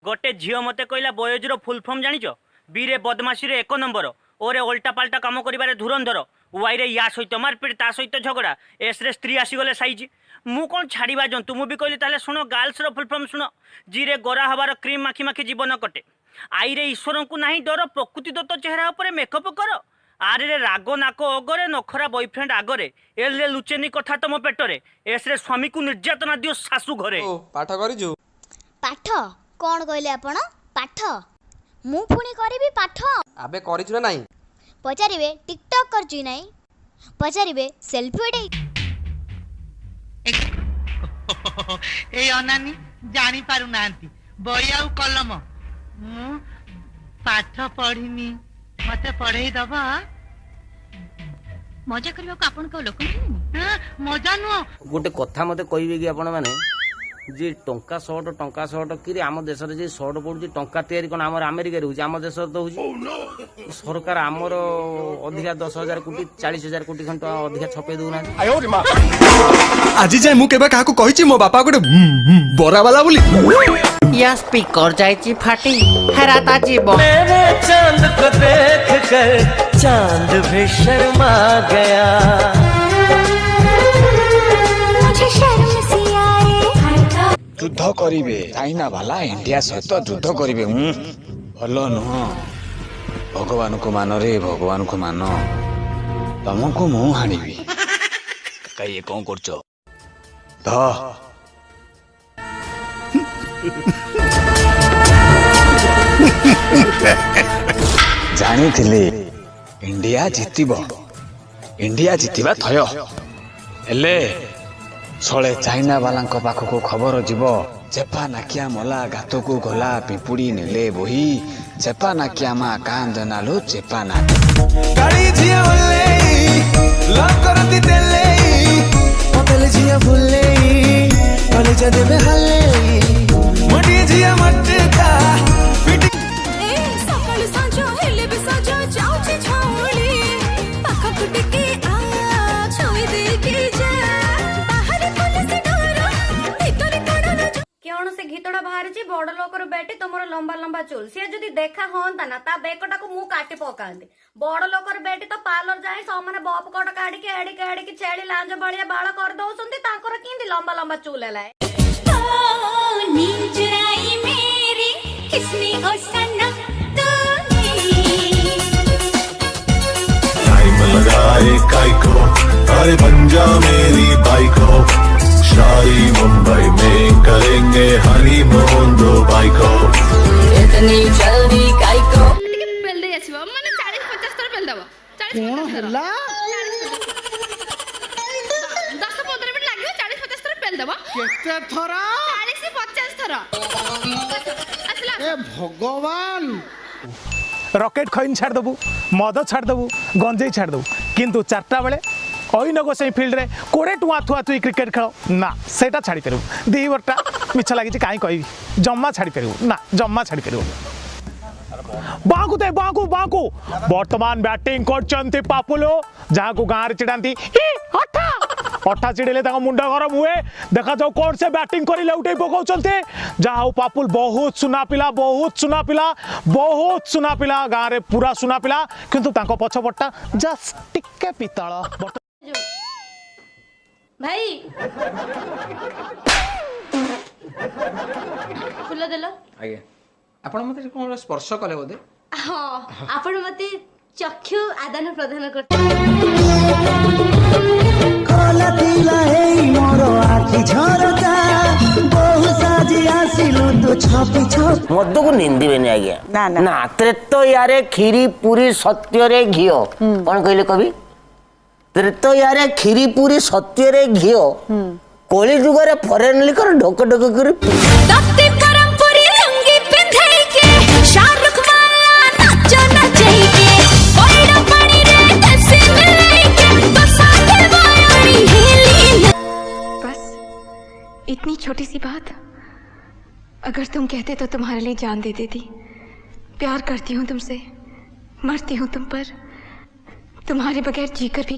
गोटे झील मते कहला बयोजर फुल फॉर्म जानिच बी रे बदमाशी रे 1 नंबर ओ रे उल्टा पाल्टा काम करिबारे धुरंधर वाई रे या सहित मारपीट ता सहित झगड़ा एस रे स्त्री आसीगले साइज मु कौन छाड़वा जंतु मु भी कहली ताले शुण गर्ल्स रो फुल फॉर्म शुण जी रे गोरा हबार क्रीम माखी माखी जीवन कटे आई रे ईश्वर को नाही डर प्रकृति दत्त चेहरा ऊपर मेकअप कर आरे रे राग नाक अगरे नखरा बॉयफ्रेंड आगरे एल लुचेनी कथा तम पेटरे एस रे स्वामी को निर्यातना दियो सासू घरे पाठ करिजु पाठ कौन कहले आपण पाठ मु पुणी करबी पाठ आबे करिजु ना नाही पचारिबे टिकटॉक करजु नाही पचारिबे सेल्फी उठे ए अनानी जानी पारु नांती बई आउ कलम मु पाठ पढ़िनी मते पढ़ेई दबा मजा करबा को आपन को लोक नहीं मजा नु गोटे कथा मते कहबे कि आपण माने जे टंका शॉर्ट कि आम देश में जे शॉर्ट पड़ुची टंका तैयारी कौन आम अमेरिका होची आम देश तो होची सरकार आमर अधिका 10,000 कोटी 40,000 कोटी खंड अधिका छपे दउना आज जाए मु केबे काको कहिची मो बापा गोटे बरा वाला बोली या स्पीकर जायची फाटी हराता जीव मेरे चांद को देख कर चांद भी शर्मा गया मुझे शर्म सी आए युद्ध करिवे चाइना वाला इंडिया सहित युद्ध करिवे भलो नुह भगवान को मान रे भगवान को मान तुमको मु हानिबी कई कौन करछो ध जानी थिले इंडिया जीतिबा थय एले सले चाइना वाला पाख को खबर जीव चेपा नाकिया मला गात को गला पिंपुड़ी नेले बही चेपा नाकिया मा कांद नालो चेपा ना गाड़ी झिया बोले लव करती देले पतल झिया बोले कॉलेज देबे हले मोटी झिया मटका ए सकाळ सांजो हेले बे साजो जाउची छाउली पाख कुटके आ छोई दे के जा कौन से गीतटा बाहर बड़ लोकर बेटी तुमर लंबा लंबा चुल सी जदि देखा हंता ना ता बेकटा को मु काटी पकांती बड़ लोकर बेटी तो पार्लर जाए सब बप कट काढ़ी एड़ी छेली लांज बलिया बाल कर दउसंती तांकर किंदी लंबा लंबा चुल है नींद चुराई मेरी किसने ओ सनम तूने टाइम लगाए काइको अरे बन जा मेरी बाइको शाही मुंबई में करेंगे हनीमून दुबई को इतनी जल्दी काई को पेल दे आसीबो माने 40-50 थर पेल दबो 40-50 हल्ला 10-15 मिनिट लागियो 40-50 थर पेल दबो केते थरा 40-50 थर ए भगवान रॉकेट खैन छाड़ दबु मद छाड़ दबु गंजेई छाड़ दबु किंतु 4टा बेले अइन गोसाई फिल्ड रे 20 टुआ थुआ थुई क्रिकेट खेल ना सेटा छाड़ी पारू 2 बरटा मिछ लगी कहीं कह जम्मा छाड़ी पारू ना जम्मा छाड़ी पारू बाकू दे बाकू बाकू वर्तमान बैटिंग करचंती पापुलो जहाँ को गाँव चिड़ाती अठा चिड़ेले मुंड गरम हुए देखा जाओ कौन से बैटिंग कर लौटे पकाउछंती जहाँ हो पापुल बहुत सुना पिला गाँव रे पूरा सुना पिला किंतु तांको पछपट्टा जस्ट टिके पितल भाई फुल देलो आगे आपण मते कोन स्पर्श कले बोधे हां आपण मते चक्षु आदान प्रदान करते कला दिला हे मोर आखि झरका बहु साजी आसिलु तो छपी छप मद को निंदी बेनी आज्ञा ना ना ना त्रेतो यारे खीरी पूरी सत्य रे घियो कौन कहले कवि त्रेतो यारे खीरी पूरी सत्य रे घियो कोली जुग रे फॉरेन लिकर ढोक ढोक कर तत्ते परंपरी लंगी पिंधाई के शाहरुख वाला नाचो नचाई के ओइडा पानी रे तसे मिलाई के बसा के वायोनी हेली बस इतनी छोटी सी बात अगर तुम कहते तो तुम्हारे लिए जान दे देती प्यार करती हूँ तुमसे मरती हूँ तुम पर तुम्हारे बगैर जीकर भी